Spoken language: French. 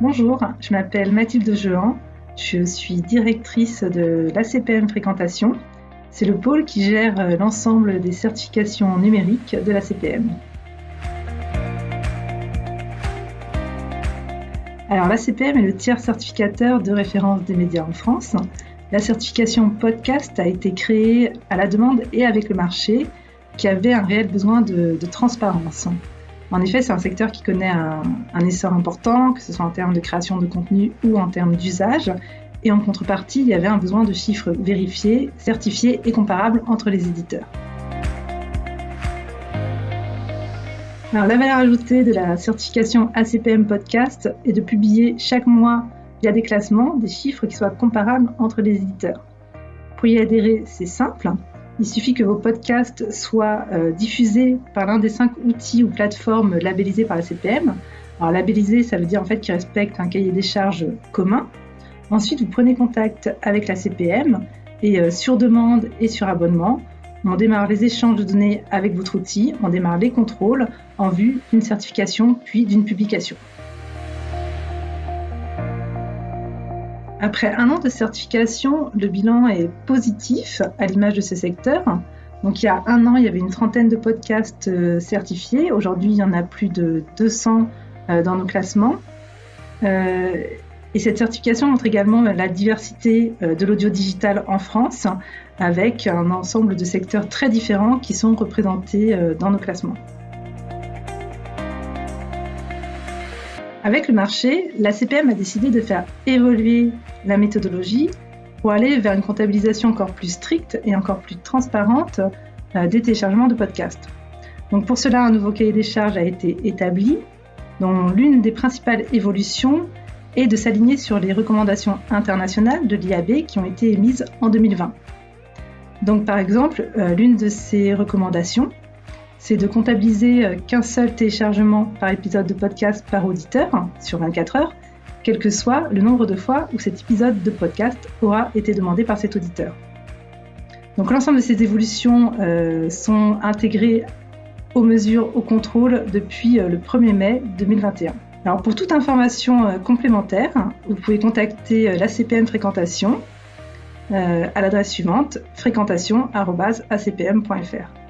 Bonjour, je m'appelle Mathilde Jehan, je suis directrice de l'ACPM Fréquentation. C'est le pôle qui gère l'ensemble des certifications numériques de l'ACPM. Alors l'ACPM est le tiers certificateur de référence des médias en France. La certification podcast a été créée à la demande et avec le marché qui avait un réel besoin de transparence. En effet, c'est un secteur qui connaît un essor important, que ce soit en termes de création de contenu ou en termes d'usage. Et en contrepartie, il y avait un besoin de chiffres vérifiés, certifiés et comparables entre les éditeurs. Alors, la valeur ajoutée de la certification ACPM Podcast est de publier chaque mois via des classements des chiffres qui soient comparables entre les éditeurs. Pour y adhérer, c'est simple. Il suffit que vos podcasts soient diffusés par l'un des 5 outils ou plateformes labellisées par la CPM. Alors labellisé, ça veut dire en fait qu'ils respectent un cahier des charges commun. Ensuite, vous prenez contact avec la CPM et sur demande et sur abonnement, on démarre les échanges de données avec votre outil, on démarre les contrôles en vue d'une certification puis d'une publication. Après 1 an de certification, le bilan est positif à l'image de ce secteur. Donc il y a 1 an, il y avait une trentaine de podcasts certifiés. Aujourd'hui, il y en a plus de 200 dans nos classements. Et cette certification montre également la diversité de l'audio digital en France, avec un ensemble de secteurs très différents qui sont représentés dans nos classements. Avec le marché, la CPM a décidé de faire évoluer la méthodologie pour aller vers une comptabilisation encore plus stricte et encore plus transparente des téléchargements de podcasts. Donc pour cela, un nouveau cahier des charges a été établi, dont l'une des principales évolutions est de s'aligner sur les recommandations internationales de l'IAB qui ont été émises en 2020. Donc par exemple, l'une de ces recommandations, c'est de comptabiliser qu'un seul téléchargement par épisode de podcast par auditeur sur 24 heures, quel que soit le nombre de fois où cet épisode de podcast aura été demandé par cet auditeur. Donc l'ensemble de ces évolutions sont intégrées aux mesures, au contrôle depuis le 1er mai 2021. Alors pour toute information complémentaire, vous pouvez contacter l'ACPM Fréquentation à l'adresse suivante, fréquentation@acpm.fr.